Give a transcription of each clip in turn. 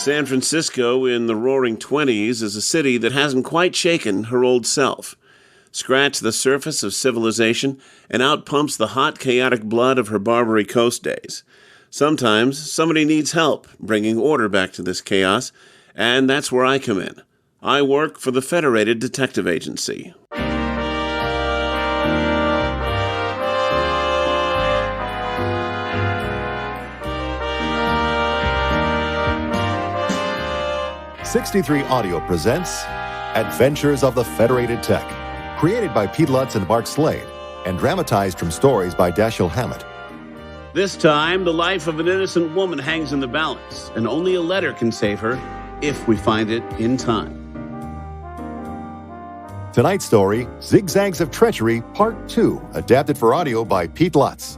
San Francisco in the roaring 20s is a city that hasn't quite shaken her old self. Scratch the surface of civilization and out pumps the hot, chaotic blood of her Barbary Coast days. Sometimes somebody needs help bringing order back to this chaos, and that's where I come in. I work for the Federated Detective Agency. '63 Audio presents Adventures of the Federated Tec, created by Pete Lutz and Mark Slade, and dramatized from stories by Dashiell Hammett. This time, the life of an innocent woman hangs in the balance, and only a letter can save her, if we find it in time. Tonight's story, Zigzags of Treachery, Part 2, adapted for audio by Pete Lutz.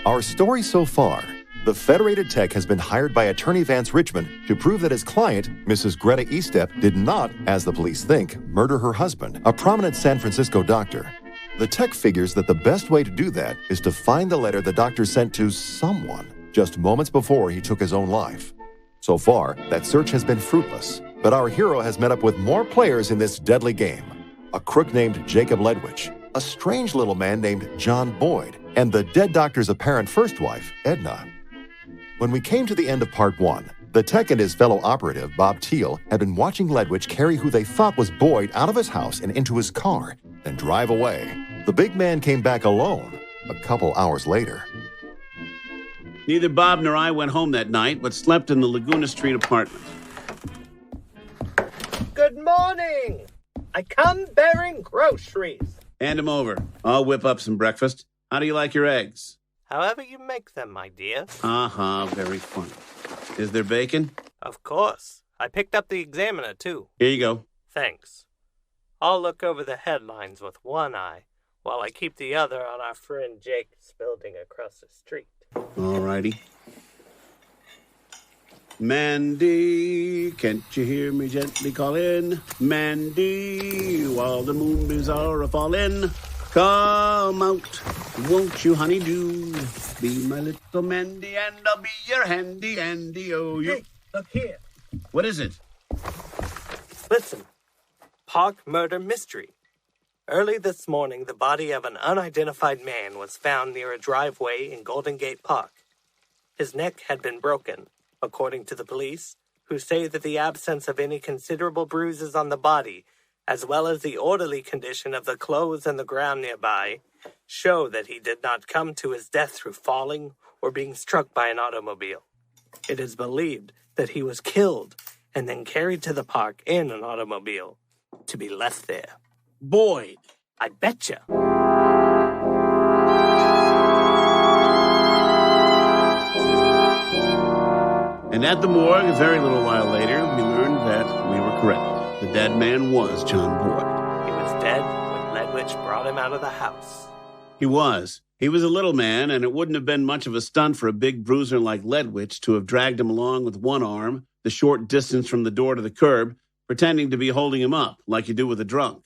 Our story so far. The Federated Tec has been hired by attorney Vance Richmond to prove that his client, Mrs. Greta ESTEP, did not, as the police think, murder her husband, a prominent San Francisco doctor. The Tec figures that the best way to do that is to find the letter the doctor sent to someone just moments before he took his own life. So far, that search has been fruitless, but our hero has met up with more players in this deadly game. A crook named Jacob LEDWICH, a strange little man named John Boyd, and the dead doctor's apparent first wife, EDNA. When we came to the end of Part 1, the Tec and his fellow operative, Bob TEAL, had been watching LEDWICH carry who they thought was Boyd out of his house and into his car, then drive away. The big man came back alone a couple hours later. Neither Bob nor I went home that night, but slept in the Laguna Street apartment. Good morning! I come bearing groceries. Hand him over. I'll whip up some breakfast. How do you like your eggs? However you make them, my dear. Very funny. Is there bacon? Of course. I picked up the Examiner, too. Here you go. Thanks. I'll look over the headlines with one eye, while I keep the other on our friend Jake's building across the street. All righty. Mandy, can't you hear me gently calling? Mandy, while the moonbeams are a-falling. Come out, won't you, honey-do? Be my little Mandy, and I'll be your handy Andy. Oh, you. Hey, look here. What is it? Listen. Park murder mystery. Early this morning, the body of an unidentified man was found near a driveway in Golden Gate Park. His neck had been broken, according to the police, who say that the absence of any considerable bruises on the body, as well as the orderly condition of the clothes and the ground nearby, show that he did not come to his death through falling or being struck by an automobile. It is believed that he was killed and then carried to the park in an automobile to be left there. Boyd. I betcha. And at the morgue, a very little while later, we learned that we were correct. The dead man was John Boyd. He was dead when LEDWICH brought him out of the house. He was. He was a little man, and it wouldn't have been much of a stunt for a big bruiser like LEDWICH to have dragged him along with one arm, the short distance from the door to the curb, pretending to be holding him up, like you do with a drunk.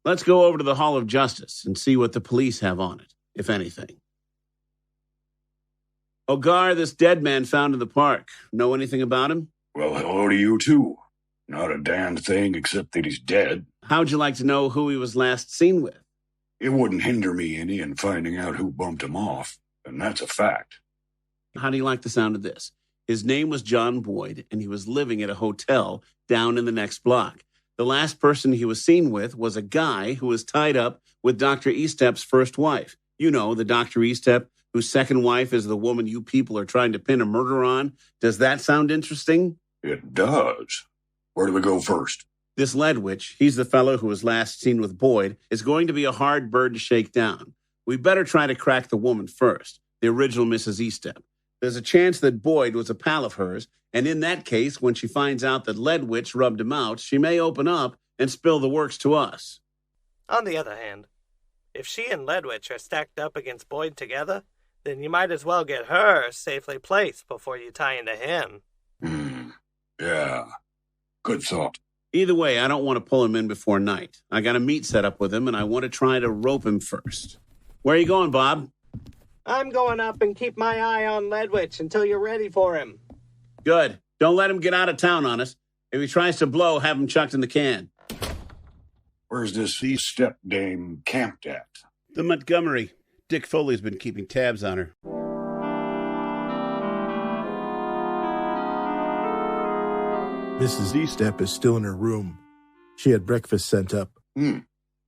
Let's go over to the Hall of Justice and see what the police have on it, if anything. Ogar, this dead man found in the park. Know anything about him? Well, hello to you, too. Not a damned thing except that he's dead. How'd you like to know who he was last seen with? It wouldn't hinder me any in finding out who bumped him off, and that's a fact. How do you like the sound of this? His name was John Boyd, and he was living at a hotel down in the next block. The last person he was seen with was a guy who was tied up with Dr. ESTEP's first wife. You know, the Dr. ESTEP whose second wife is the woman you people are trying to pin a murder on. Does that sound interesting? It does. Where do we go first? This LEDWICH, he's the fellow who was last seen with Boyd, is going to be a hard bird to shake down. We better try to crack the woman first, the original Mrs. ESTEP. There's a chance that Boyd was a pal of hers, and in that case, when she finds out that LEDWICH rubbed him out, she may open up and spill the works to us. On the other hand, if she and LEDWICH are stacked up against Boyd together, then you might as well get her safely placed before you tie into him. Yeah. Good thought. Either way, I don't want to pull him in before night. I got a meet set up with him, and I want to try to rope him first. Where are you going, Bob? I'm going up and keep my eye on LEDWICH until you're ready for him. Good. Don't let him get out of town on us. If he tries to blow, have him chucked in the can. Where's this ESTEP dame camped at? The Montgomery. Dick Foley's been keeping tabs on her. Mrs. ESTEP is still in her room. She had breakfast sent up.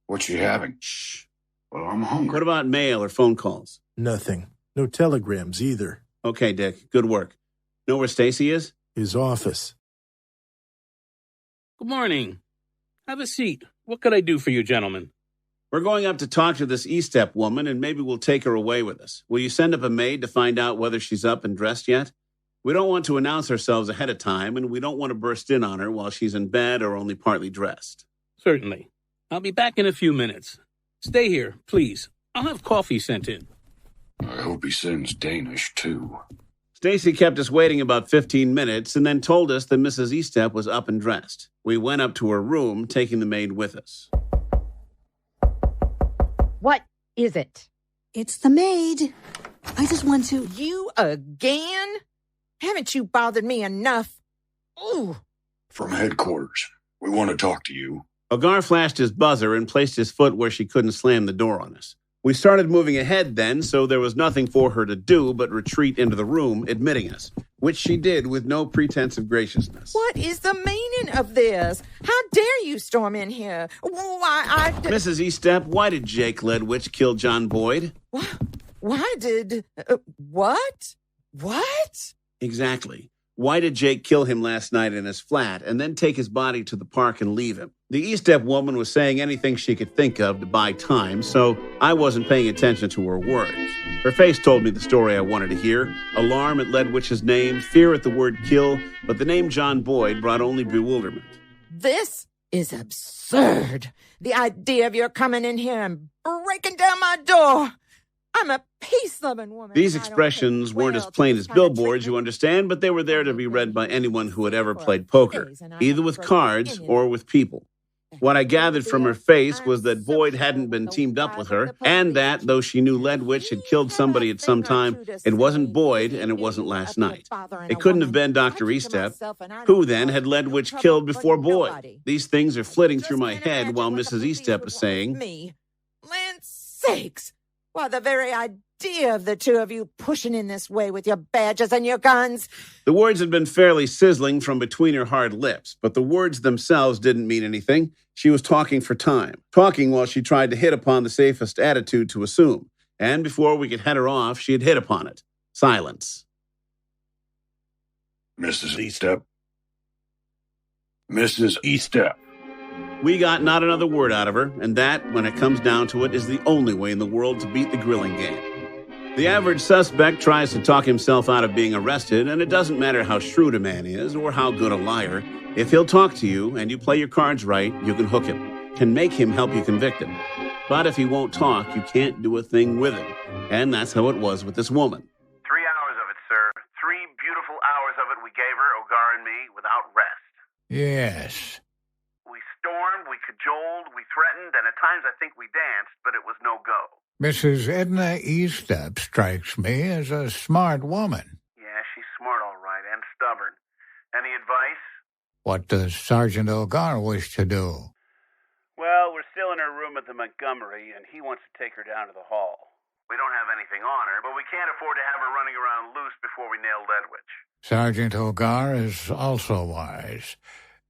What's she having? Shh. Well, I'm hungry. What about mail or phone calls? Nothing. No telegrams either. Okay, Dick. Good work. Know where STACEY is? His office. Good morning. Have a seat. What could I do for you, gentlemen? We're going up to talk to this ESTEP woman, and maybe we'll take her away with us. Will you send up a maid to find out whether she's up and dressed yet? We don't want to announce ourselves ahead of time, and we don't want to burst in on her while she's in bed or only partly dressed. Certainly. I'll be back in a few minutes. Stay here, please. I'll have coffee sent in. I hope he sends Danish, too. STACEY kept us waiting about 15 minutes and then told us that Mrs. ESTEP was up and dressed. We went up to her room, taking the maid with us. What is it? It's the maid. I just want to... You again? Haven't you bothered me enough? Ooh. From headquarters. We want to talk to you. Ogar flashed his buzzer and placed his foot where she couldn't slam the door on us. We started moving ahead then, so there was nothing for her to do but retreat into the room, admitting us, which she did with no pretense of graciousness. What is the meaning of this? How dare you storm in here? Mrs. ESTEP, why did Jake LEDWICH kill John Boyd? Why did... what? What? Exactly. Why did Jake kill him last night in his flat and then take his body to the park and leave him? The ESTEP woman was saying anything she could think of to buy time, so I wasn't paying attention to her words. Her face told me the story I wanted to hear. Alarm at LEDWICH's name, fear at the word kill, but the name John Boyd brought only bewilderment. This is absurd. The idea of your coming in here and breaking down my door. I'm a peace-loving woman. These expressions weren't as plain as billboards, you understand, but they were there to be read by anyone who had ever played poker, either with cards or with people. What I gathered from her face was that Boyd hadn't been teamed up with her, and that, though she knew LEDWICH had killed somebody at some time, it wasn't Boyd and it wasn't last night. It couldn't have been Dr. ESTEP. Who, then, had LEDWICH killed before Boyd? These things are flitting through my head while Mrs. ESTEP is saying, Land's sakes! Why, the very idea of the two of you pushing in this way with your badges and your guns. The words had been fairly sizzling from between her hard lips, but the words themselves didn't mean anything. She was talking for time, talking while she tried to hit upon the safest attitude to assume. And before we could head her off, she had hit upon it. Silence. Mrs. ESTEP. Mrs. ESTEP. We got not another word out of her, and that, when it comes down to it, is the only way in the world to beat the grilling game. The average suspect tries to talk himself out of being arrested, and it doesn't matter how shrewd a man is or how good a liar. If he'll talk to you and you play your cards right, you can hook him, can make him help you convict him. But if he won't talk, you can't do a thing with him. And that's how it was with this woman. 3 hours of it, sir. 3 beautiful hours of it we gave her, Ogar and me, without rest. Yes. We stormed, we cajoled, we threatened, and at times I think we danced, but it was no go. Mrs. Edna ESTEP strikes me as a smart woman. Yeah, she's smart all right, and stubborn. Any advice? What does Sergeant Ogar wish to do? Well, we're still in her room at the Montgomery, and he wants to take her down to the hall. We don't have anything on her, but we can't afford to have her running around loose before we nail LEDWICH. Sergeant Ogar is also wise.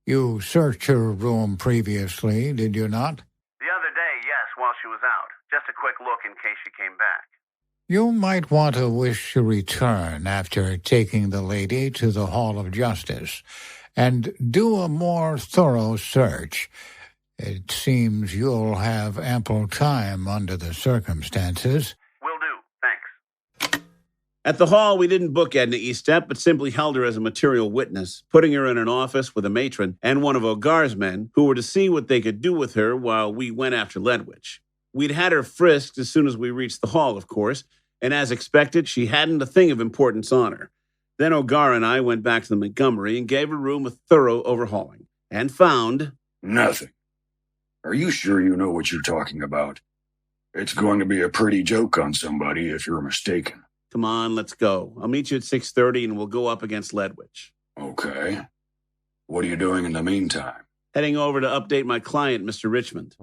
You searched her room previously, did you not? The other day, yes, while she was out. Just a quick look in case she came back. You might want to wish to return after taking the lady to the Hall of Justice and do a more thorough search. It seems you'll have ample time under the circumstances. Will do. Thanks. At the hall, we didn't book Edna ESTEP, but simply held her as a material witness, putting her in an office with a matron and one of Ogar's men, who were to see what they could do with her while we went after LEDWICH. We'd had her frisked as soon as we reached the hall, of course, and as expected, she hadn't a thing of importance on her. Then Ogar and I went back to the Montgomery and gave her room a thorough overhauling. And found... Nothing. Are you sure you know what you're talking about? It's going to be a pretty joke on somebody if you're mistaken. Come on, let's go. I'll meet you at 6:30 and we'll go up against LEDWICH. Okay. What are you doing in the meantime? Heading over to update my client, Mr. Richmond.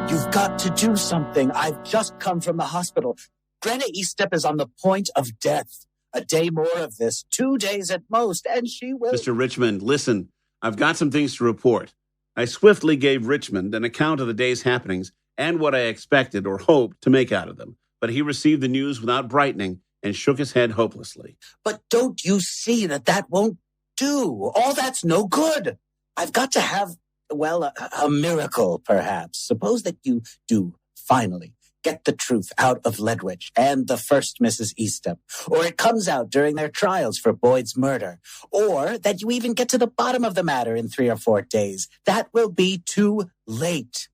You've got to do something. I've just come from the hospital. Greta ESTEP is on the point of death. A day more of this, 2 days at most, and she will... Mr. Richmond, listen. I've got some things to report. I swiftly gave Richmond an account of the day's happenings and what I expected or hoped to make out of them. But he received the news without brightening and shook his head hopelessly. But don't you see that won't do? All that's no good. I've got to have, well, a miracle, perhaps. Suppose that you do, finally, get the truth out of LEDWICH and the first Mrs. ESTEP, or it comes out during their trials for Boyd's murder, or that you even get to the bottom of the matter in 3 or 4 days. That will be too late.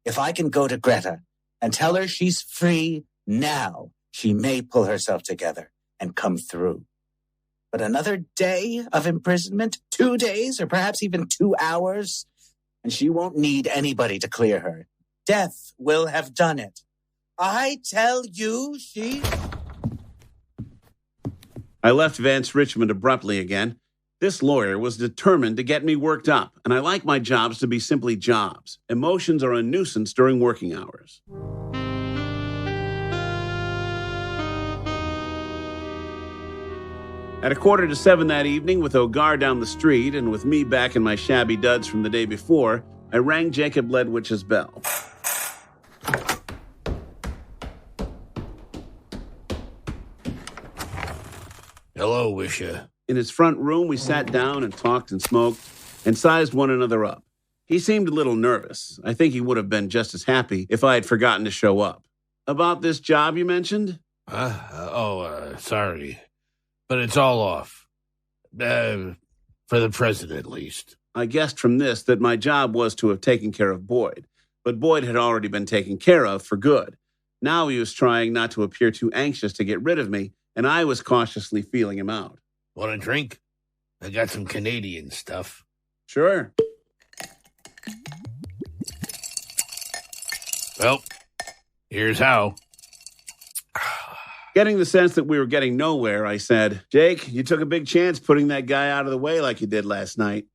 If I can go to Greta and tell her she's free now, she may pull herself together and come through. But another day of imprisonment, 2 days, or perhaps even 2 hours, and she won't need anybody to clear her. Death will have done it. I tell you, I left Vance Richmond abruptly again. This lawyer was determined to get me worked up, and I like my jobs to be simply jobs. Emotions are a nuisance during working hours. At 6:45 that evening, with Ogar down the street and with me back in my shabby duds from the day before, I rang Jacob LEDWICH's bell. Hello, Wisha. In his front room, we sat down and talked and smoked and sized one another up. He seemed a little nervous. I think he would have been just as happy if I had forgotten to show up. About this job you mentioned? Sorry. But it's all off. For the present, at least. I guessed from this that my job was to have taken care of Boyd, but Boyd had already been taken care of for good. Now he was trying not to appear too anxious to get rid of me, and I was cautiously feeling him out. Want a drink? I got some Canadian stuff. Sure. Well, here's how. Getting the sense that we were getting nowhere, I said, Jake, you took a big chance putting that guy out of the way like you did last night.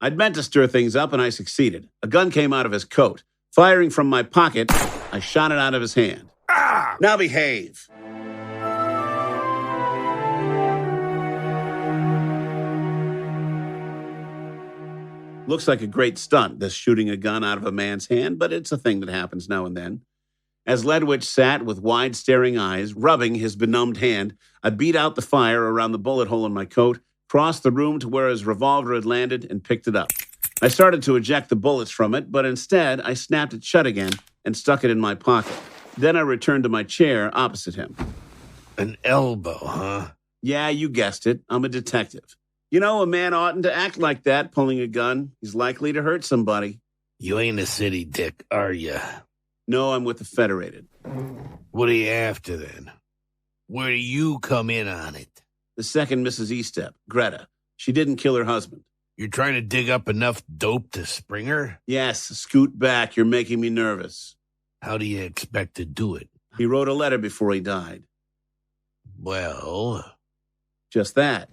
I'd meant to stir things up, and I succeeded. A gun came out of his coat. Firing from my pocket, I shot it out of his hand. Ah! Now behave. Looks like a great stunt, this shooting a gun out of a man's hand, but it's a thing that happens now and then. As LEDWICH sat with wide staring eyes, rubbing his benumbed hand, I beat out the fire around the bullet hole in my coat, crossed the room to where his revolver had landed, and picked it up. I started to eject the bullets from it, but instead I snapped it shut again and stuck it in my pocket. Then I returned to my chair opposite him. An elbow, huh? Yeah, you guessed it. I'm a detective. You know, a man oughtn't to act like that, pulling a gun. He's likely to hurt somebody. You ain't a city dick, are you? No, I'm with the Federated. What are you after, then? Where do you come in on it? The second Mrs. ESTEP, Greta. She didn't kill her husband. You're trying to dig up enough dope to spring her? Yes, scoot back. You're making me nervous. How do you expect to do it? He wrote a letter before he died. Well... Just that.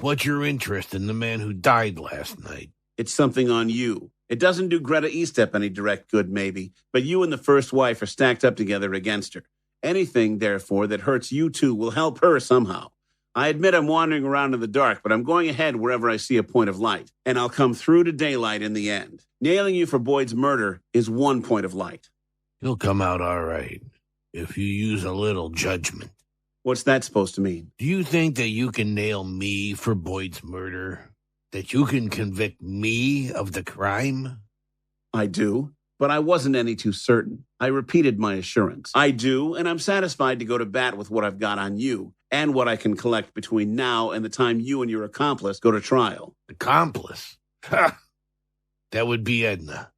What's your interest in the man who died last night? It's something on you. It doesn't do Greta ESTEP any direct good, maybe, but you and the first wife are stacked up together against her. Anything, therefore, that hurts you two will help her somehow. I admit I'm wandering around in the dark, but I'm going ahead wherever I see a point of light, and I'll come through to daylight in the end. Nailing you for Boyd's murder is one point of light. You'll come out all right, if you use a little judgment. What's that supposed to mean? Do you think that you can nail me for Boyd's murder? That you can convict me of the crime? I do, but I wasn't any too certain. I repeated my assurance. I do, and I'm satisfied to go to bat with what I've got on you and what I can collect between now and the time you and your accomplice go to trial. Accomplice? Ha! That would be Edna.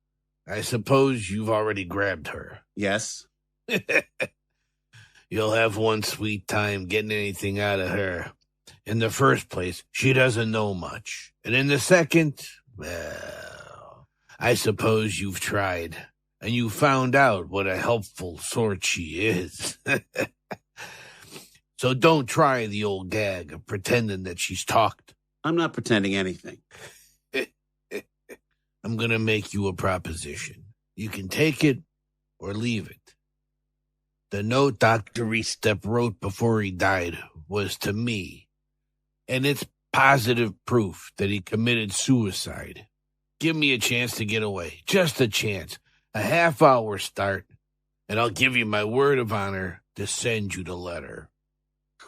I suppose you've already grabbed her. Yes. You'll have one sweet time getting anything out of her. In the first place, she doesn't know much. And in the second, well, I suppose you've tried. And you found out what a helpful sort she is. So don't try the old gag of pretending that she's talked. I'm not pretending anything. I'm going to make you a proposition. You can take it or leave it. The note Dr. ESTEP wrote before he died was to me, and it's positive proof that he committed suicide. Give me a chance to get away, just a chance, a half-hour start, and I'll give you my word of honor to send you the letter.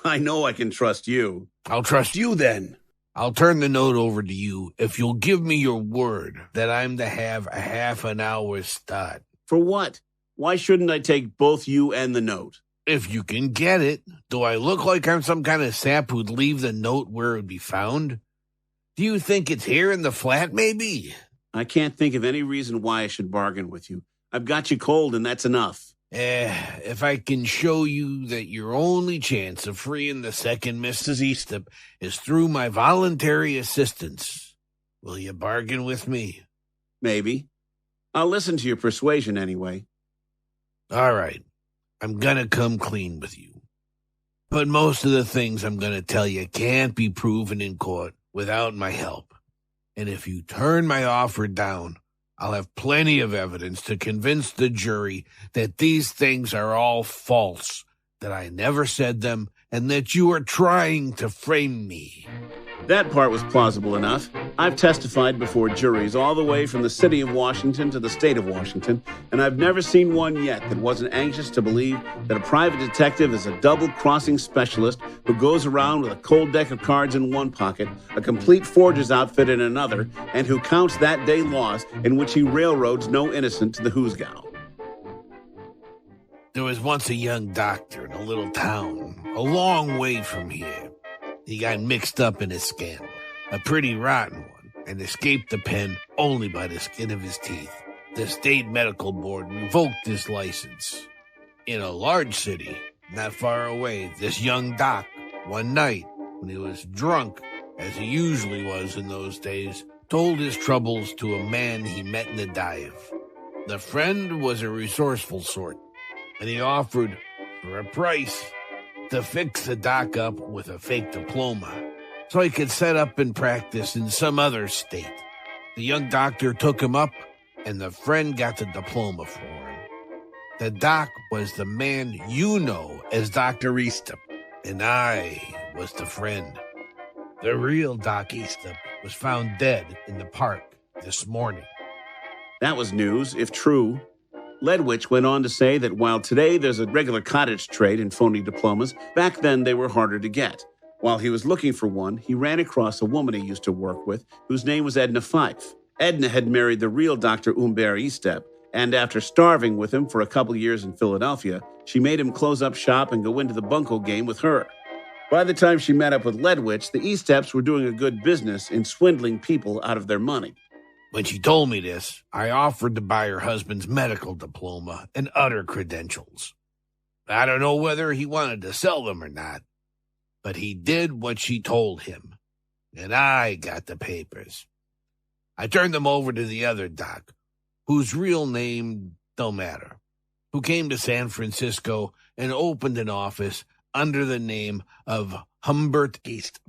I know I can trust you. I'll trust you then. I'll turn the note over to you if you'll give me your word that I'm to have a half an hour start. For what? Why shouldn't I take both you and the note? If you can get it. Do I look like I'm some kind of sap who'd leave the note where it would be found? Do you think it's here in the flat, maybe? I can't think of any reason why I should bargain with you. I've got you cold, and that's enough. If I can show you that your only chance of freeing the second Mrs. ESTEP is through my voluntary assistance, will you bargain with me? Maybe. I'll listen to your persuasion anyway. All right. I'm gonna come clean with you. But most of the things I'm gonna tell you can't be proven in court without my help. And if you turn my offer down, I'll have plenty of evidence to convince the jury that these things are all false, that I never said them, and that you are trying to frame me. That part was plausible enough. I've testified before juries all the way from the city of Washington to the state of Washington, and I've never seen one yet that wasn't anxious to believe that a private detective is a double-crossing specialist who goes around with a cold deck of cards in one pocket, a complete forger's outfit in another, and who counts that day lost in which he railroads no innocent to the hoosgow. There was once a young doctor in a little town, a long way from here. He got mixed up in a scandal, a pretty rotten one, and escaped the pen only by the skin of his teeth. The state medical board revoked his license. In a large city, not far away, this young doc, one night, when he was drunk, as he usually was in those days, told his troubles to a man he met in a dive. The friend was a resourceful sort, and he offered, for a price, to fix the doc up with a fake diploma so he could set up and practice in some other state. The young doctor took him up, and the friend got the diploma for him. The doc was the man you know as Dr. ESTEP, and I was the friend. The real Doc ESTEP was found dead in the park this morning. That was news, if true. LEDWICH went on to say that while today there's a regular cottage trade in phony diplomas, back then they were harder to get. While he was looking for one, he ran across a woman he used to work with, whose name was Edna Fife. Edna had married the real Dr. Humbert ESTEP, and after starving with him for a couple years in Philadelphia, she made him close up shop and go into the bunco game with her. By the time she met up with LEDWICH, the ESTEPs were doing a good business in swindling people out of their money. When she told me this, I offered to buy her husband's medical diploma and other credentials. I don't know whether he wanted to sell them or not, but he did what she told him, and I got the papers. I turned them over to the other doc, whose real name don't matter, who came to San Francisco and opened an office under the name of Humbert ESTEP.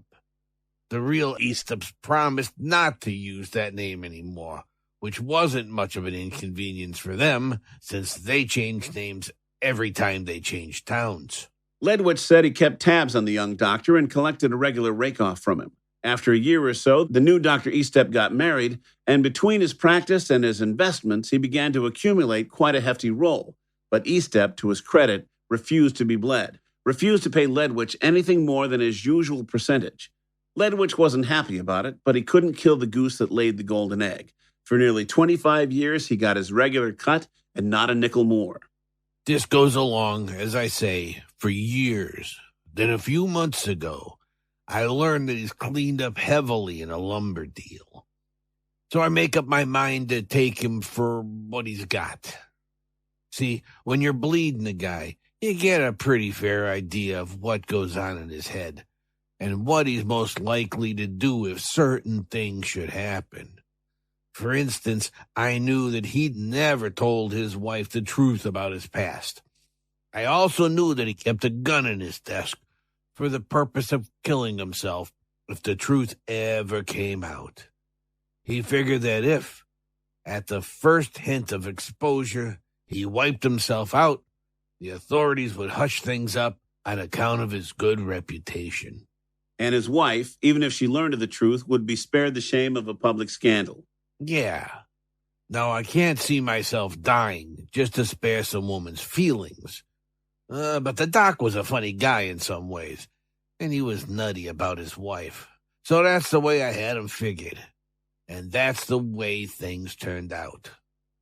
The real ESTEPs promised not to use that name anymore, which wasn't much of an inconvenience for them, since they changed names every time they changed towns. LEDWICH said he kept tabs on the young doctor and collected a regular rake-off from him. After a year or so, the new Dr. ESTEP got married, and between his practice and his investments, he began to accumulate quite a hefty roll. But ESTEP, to his credit, refused to be bled, refused to pay LEDWICH anything more than his usual percentage. LEDWICH wasn't happy about it, but he couldn't kill the goose that laid the golden egg. For nearly 25 years, he got his regular cut and not a nickel more. This goes along, as I say, for years. Then a few months ago, I learned that he's cleaned up heavily in a lumber deal. So I make up my mind to take him for what he's got. See, when you're bleeding a guy, you get a pretty fair idea of what goes on in his head and what he's most likely to do if certain things should happen. For instance, I knew that he'd never told his wife the truth about his past. I also knew that he kept a gun in his desk for the purpose of killing himself if the truth ever came out. He figured that if, at the first hint of exposure, he wiped himself out, the authorities would hush things up on account of his good reputation. And his wife, even if she learned of the truth, would be spared the shame of a public scandal. Yeah. Now, I can't see myself dying just to spare some woman's feelings. But the doc was a funny guy in some ways, and he was nutty about his wife. So that's the way I had him figured. And that's the way things turned out.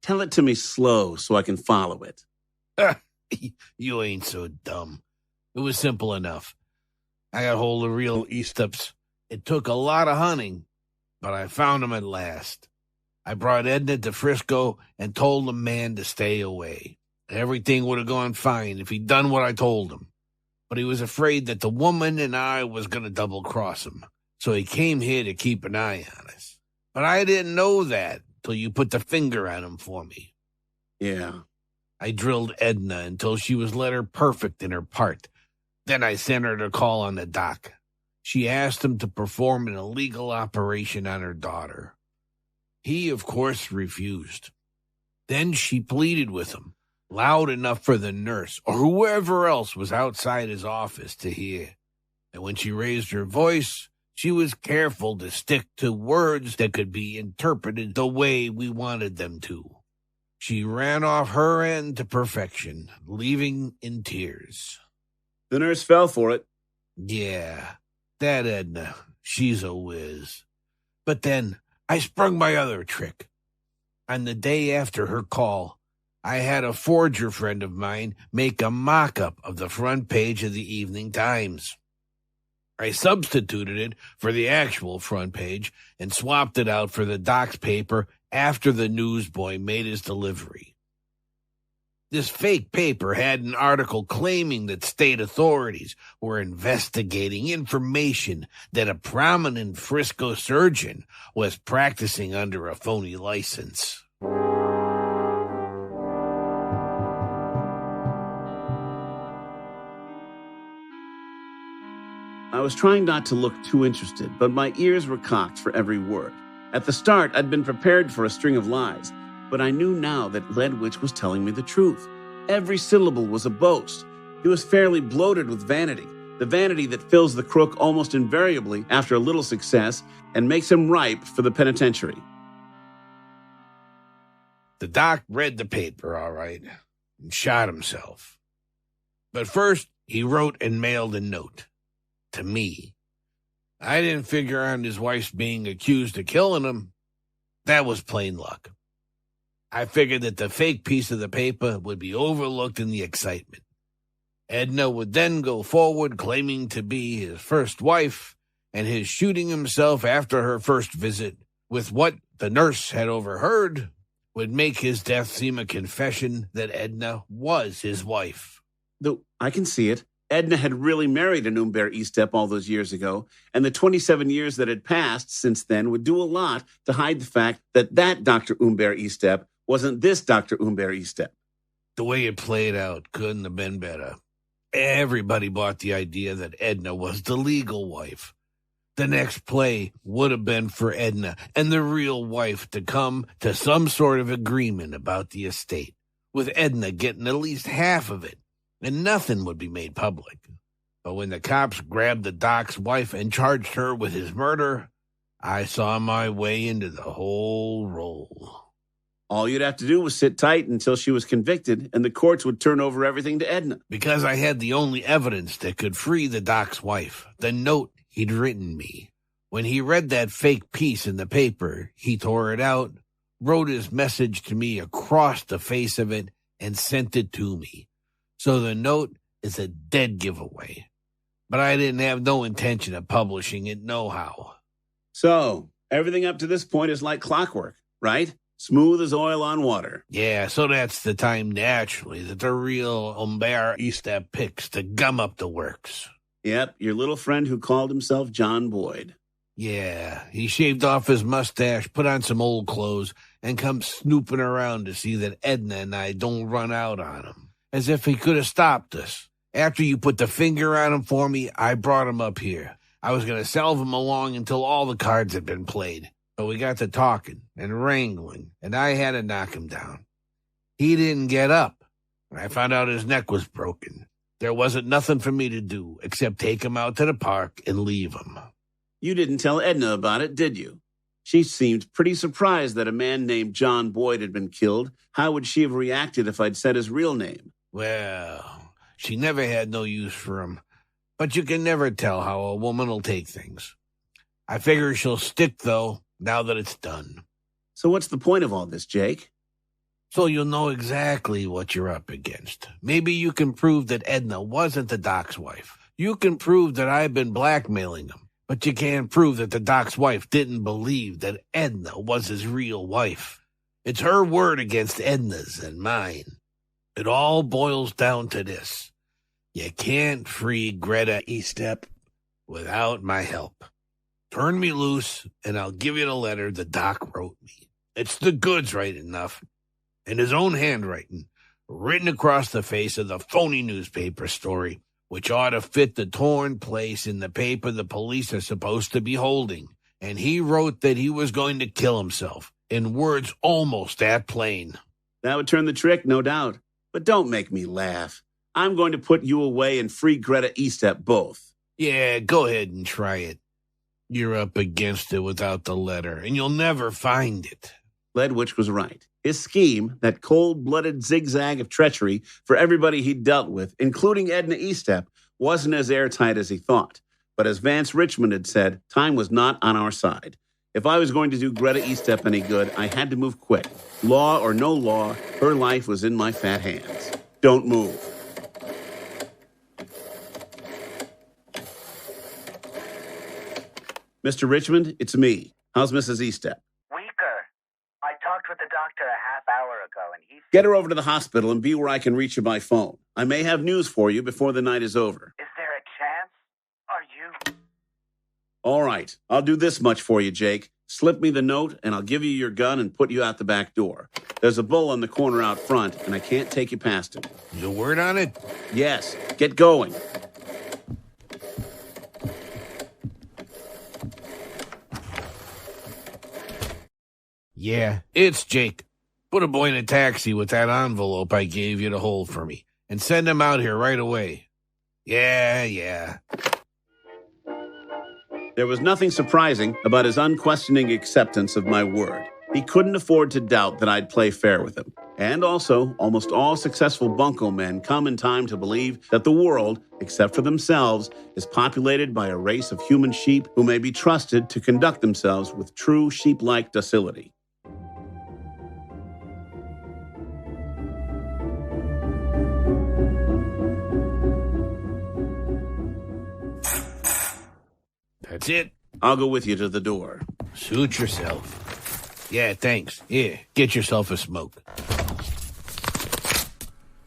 Tell it to me slow so I can follow it. You ain't so dumb. It was simple enough. I got hold of real ESTEPs. It took a lot of hunting, but I found them at last. I brought Edna to Frisco and told the man to stay away. Everything would have gone fine if he'd done what I told him. But he was afraid that the woman and I was going to double-cross him. So he came here to keep an eye on us. But I didn't know that till you put the finger on him for me. Yeah. I drilled Edna until she was letter perfect in her part. Then I sent her to call on the doc. She asked him to perform an illegal operation on her daughter. He, of course, refused. Then she pleaded with him, loud enough for the nurse or whoever else was outside his office to hear. And when she raised her voice, she was careful to stick to words that could be interpreted the way we wanted them to. She ran off her end to perfection, leaving in tears. The nurse fell for it. Yeah, that Edna, she's a whiz. But then I sprung my other trick. On the day after her call, I had a forger friend of mine make a mock-up of the front page of the Evening Times. I substituted it for the actual front page and swapped it out for the doc's paper after the newsboy made his delivery. This fake paper had an article claiming that state authorities were investigating information that a prominent Frisco surgeon was practicing under a phony license. I was trying not to look too interested, but my ears were cocked for every word. At the start, I'd been prepared for a string of lies, but I knew now that LEDWICH was telling me the truth. Every syllable was a boast. He was fairly bloated with vanity, the vanity that fills the crook almost invariably after a little success and makes him ripe for the penitentiary. The doc read the paper, all right, and shot himself. But first, he wrote and mailed a note. To me. I didn't figure on his wife's being accused of killing him. That was plain luck. I figured that the fake piece of the paper would be overlooked in the excitement. Edna would then go forward claiming to be his first wife and his shooting himself after her first visit with what the nurse had overheard would make his death seem a confession that Edna was his wife. Though I can see it. Edna had really married an Umber ESTEP all those years ago, and the 27 years that had passed since then would do a lot to hide the fact that that Dr. Umber ESTEP wasn't this Dr. Umber ESTEP. The way it played out couldn't have been better. Everybody bought the idea that Edna was the legal wife. The next play would have been for Edna and the real wife to come to some sort of agreement about the estate, with Edna getting at least half of it. And nothing would be made public. But when the cops grabbed the doc's wife and charged her with his murder, I saw my way into the whole role. All you'd have to do was sit tight until she was convicted, and the courts would turn over everything to Edna. Because I had the only evidence that could free the doc's wife, the note he'd written me. When he read that fake piece in the paper, he tore it out, wrote his message to me across the face of it, and sent it to me. So the note is a dead giveaway. But I didn't have no intention of publishing it nohow. So, everything up to this point is like clockwork, right? Smooth as oil on water. Yeah, so that's the time naturally that the real ESTEP picks to gum up the works. Yep, your little friend who called himself John Boyd. Yeah, he shaved off his mustache, put on some old clothes, and come snooping around to see that Edna and I don't run out on him. As if he could have stopped us. After you put the finger on him for me, I brought him up here. I was going to salve him along until all the cards had been played. But we got to talking and wrangling, and I had to knock him down. He didn't get up, and I found out his neck was broken. There wasn't nothing for me to do except take him out to the park and leave him. You didn't tell Edna about it, did you? She seemed pretty surprised that a man named John Boyd had been killed. How would she have reacted if I'd said his real name? Well, she never had no use for him. But you can never tell how a woman will take things. I figure she'll stick, though, now that it's done. So what's the point of all this, Jake? So you'll know exactly what you're up against. Maybe you can prove that Edna wasn't the doc's wife. You can prove that I've been blackmailing him. But you can't prove that the doc's wife didn't believe that Edna was his real wife. It's her word against Edna's and mine. It all boils down to this. You can't free Greta ESTEP without my help. Turn me loose, and I'll give you the letter the doc wrote me. It's the goods right enough, in his own handwriting, written across the face of the phony newspaper story, which ought to fit the torn place in the paper the police are supposed to be holding. And he wrote that he was going to kill himself, in words almost that plain. That would turn the trick, no doubt. But don't make me laugh. I'm going to put you away and free Greta ESTEP both. Yeah, go ahead and try it. You're up against it without the letter, and you'll never find it. LEDWICH was right. His scheme, that cold-blooded zigzag of treachery for everybody he'd dealt with, including Edna ESTEP, wasn't as airtight as he thought. But as Vance Richmond had said, time was not on our side. If I was going to do Greta ESTEP any good, I had to move quick. Law or no law, her life was in my fat hands. Don't move. Mr. Richmond, it's me. How's Mrs. ESTEP? Weaker. I talked with the doctor a half hour ago, and he... Get her over to the hospital and be where I can reach her by phone. I may have news for you before the night is over. Is there a chance? Are you... All right. I'll do this much for you, Jake. Slip me the note, and I'll give you your gun and put you out the back door. There's a bull on the corner out front, and I can't take you past him. Your word on it? Yes. Get going. Yeah, it's Jake. Put a boy in a taxi with that envelope I gave you to hold for me, and send him out here right away. Yeah. There was nothing surprising about his unquestioning acceptance of my word. He couldn't afford to doubt that I'd play fair with him. And also, almost all successful bunco men come in time to believe that the world, except for themselves, is populated by a race of human sheep who may be trusted to conduct themselves with true sheep-like docility. That's it. I'll go with you to the door. Suit yourself. Yeah, thanks. Here, get yourself a smoke.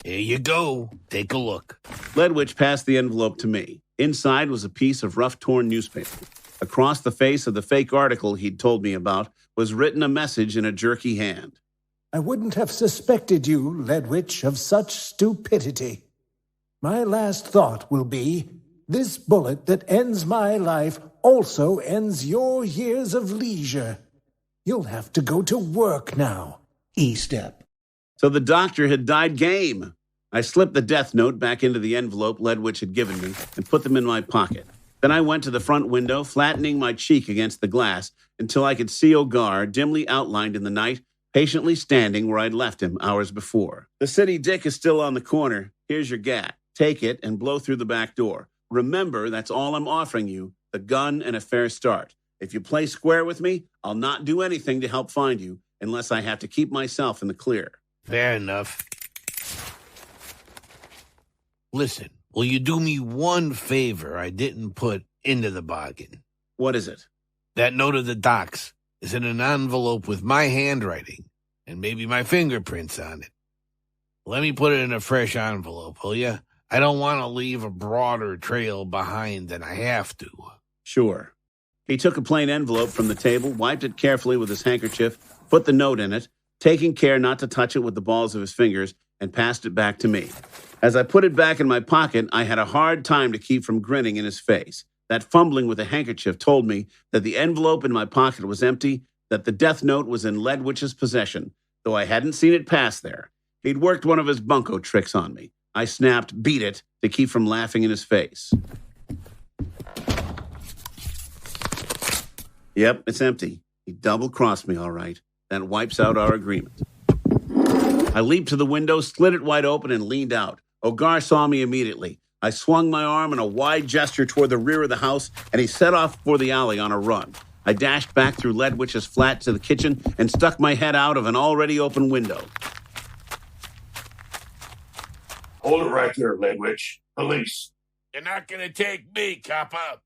Here you go. Take a look. LEDWICH passed the envelope to me. Inside was a piece of rough, torn newspaper. Across the face of the fake article he'd told me about was written a message in a jerky hand. I wouldn't have suspected you, LEDWICH, of such stupidity. My last thought will be, this bullet that ends my life also ends your years of leisure. You'll have to go to work now, ESTEP. So the doctor had died game. I slipped the death note back into the envelope LEDWICH had given me and put them in my pocket. Then I went to the front window, flattening my cheek against the glass until I could see Ogar, dimly outlined in the night, patiently standing where I'd left him hours before. The city dick is still on the corner. Here's your gat. Take it and blow through the back door. Remember, that's all I'm offering you, the gun and a fair start. If you play square with me, I'll not do anything to help find you unless I have to keep myself in the clear. Fair enough. Listen, will you do me one favor I didn't put into the bargain? What is it? That note of the doc's is in an envelope with my handwriting, and maybe my fingerprints on it. Let me put it in a fresh envelope, will you? I don't want to leave a broader trail behind than I have to. Sure. He took a plain envelope from the table, wiped it carefully with his handkerchief, put the note in it, taking care not to touch it with the balls of his fingers, and passed it back to me. As I put it back in my pocket, I had a hard time to keep from grinning in his face. That fumbling with the handkerchief told me that the envelope in my pocket was empty, that the death note was in LEDWICH's possession, though I hadn't seen it pass there. He'd worked one of his bunco tricks on me. I snapped, "Beat it," to keep from laughing in his face. Yep, it's empty. He double-crossed me, all right. That wipes out our agreement. I leaped to the window, slid it wide open, and leaned out. Ogar saw me immediately. I swung my arm in a wide gesture toward the rear of the house, and he set off for the alley on a run. I dashed back through LEDWICH's flat to the kitchen and stuck my head out of an already open window. Hold it right there, LEDWICH. Police. You're not going to take me, copper.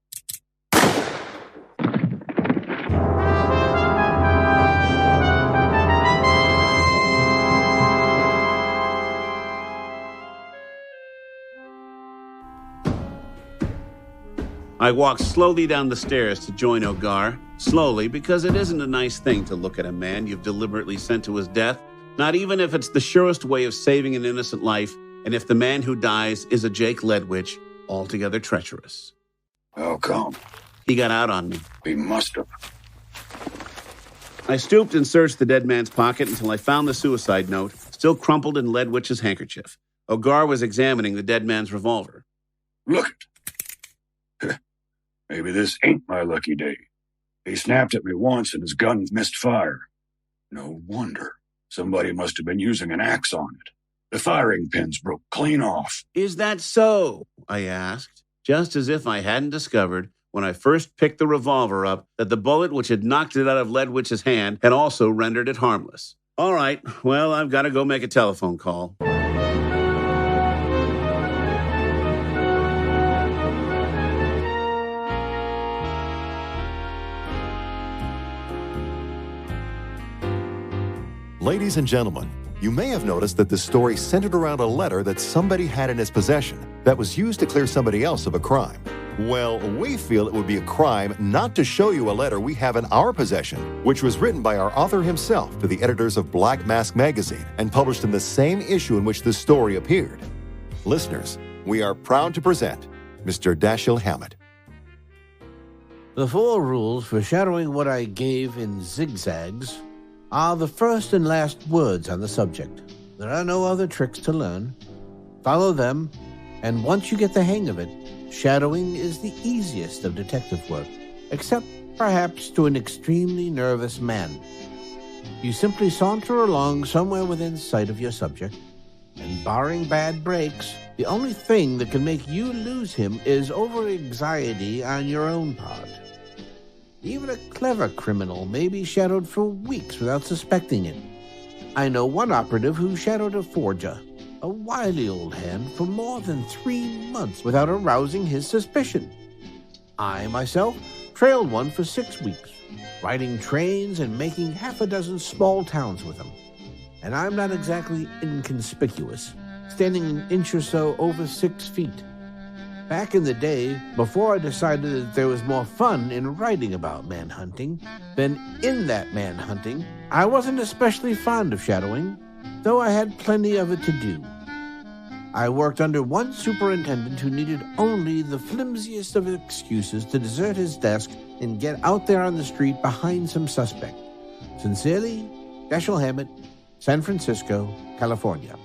I walked slowly down the stairs to join Ogar. Slowly, because it isn't a nice thing to look at a man you've deliberately sent to his death, not even if it's the surest way of saving an innocent life, and if the man who dies is a Jake LEDWICH, altogether treacherous. How come? He got out on me. He must have. I stooped and searched the dead man's pocket until I found the suicide note, still crumpled in LEDWICH's handkerchief. Ogar was examining the dead man's revolver. Look it. Maybe this ain't my lucky day. He snapped at me once and his gun missed fire. No wonder. Somebody must have been using an axe on it. The firing pins broke clean off. Is that so? I asked, just as if I hadn't discovered, when I first picked the revolver up, that the bullet which had knocked it out of LEDWICH's hand had also rendered it harmless. All right, well, I've got to go make a telephone call. Ladies and gentlemen, you may have noticed that the story centered around a letter that somebody had in his possession that was used to clear somebody else of a crime. Well, we feel it would be a crime not to show you a letter we have in our possession, which was written by our author himself to the editors of Black Mask magazine and published in the same issue in which this story appeared. Listeners, we are proud to present Mr. Dashiell Hammett. The 4 rules for shadowing what I gave in Zigzags are the first and last words on the subject. There are no other tricks to learn. Follow them, and once you get the hang of it, shadowing is the easiest of detective work, except perhaps to an extremely nervous man. You simply saunter along somewhere within sight of your subject, and barring bad breaks, the only thing that can make you lose him is over-anxiety on your own part. Even a clever criminal may be shadowed for weeks without suspecting it. I know one operative who shadowed a forger, a wily old hand, for more than 3 months without arousing his suspicion. I, myself, trailed one for 6 weeks, riding trains and making half a dozen small towns with him. And I'm not exactly inconspicuous, standing an inch or so over 6 feet. Back in the day, before I decided that there was more fun in writing about manhunting than in that manhunting, I wasn't especially fond of shadowing, though I had plenty of it to do. I worked under one superintendent who needed only the flimsiest of excuses to desert his desk and get out there on the street behind some suspect. Sincerely, Dashiell Hammett, San Francisco, California.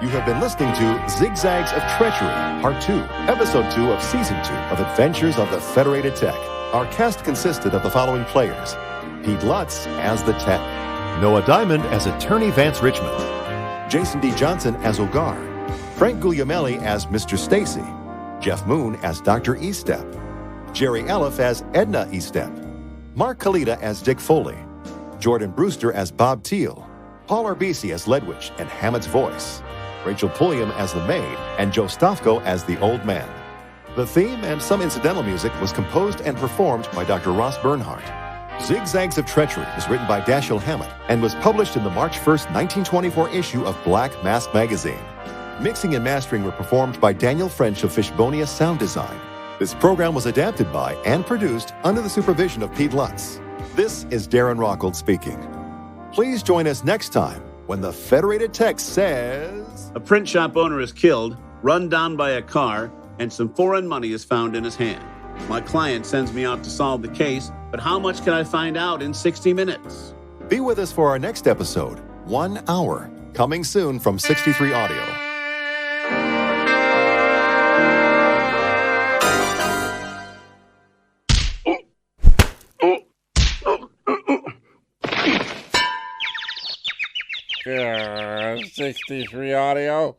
You have been listening to Zigzags of Treachery, Part 2, Episode 2 of Season 2 of Adventures of the Federated Tec. Our cast consisted of the following players: Pete Lutz as the Tech, Noah Diamond as Attorney Vance Richmond, Jason D. Johnson as Ogar, Frank Guglielmelli as Mr. STACEY, Jeff Moon as Dr. ESTEP, Geri Elliff as EDNA ESTEP, Mark Kalita as Dick Foley, Jordan Bruster as Bob TEAL, Paul Arbisi as LEDWICH and Hammett's voice, Rachel Pulliam as the maid, and Joe Stofko as the old man. The theme and some incidental music was composed and performed by Dr. Ross Bernhardt. Zigzags of Treachery was written by Dashiell Hammett and was published in the March 1st, 1924 issue of Black Mask magazine. Mixing and mastering were performed by Daniel French of Fishbonius Sound Design. This program was adapted by and produced under the supervision of Pete Lutz. This is Darren Rockhold speaking. Please join us next time when the Federated Tec says... A print shop owner is killed, run down by a car, and some foreign money is found in his hand. My client sends me out to solve the case, but how much can I find out in 60 minutes? Be with us for our next episode, 1 Hour, coming soon from 63 Audio. Yeah, 63 Audio.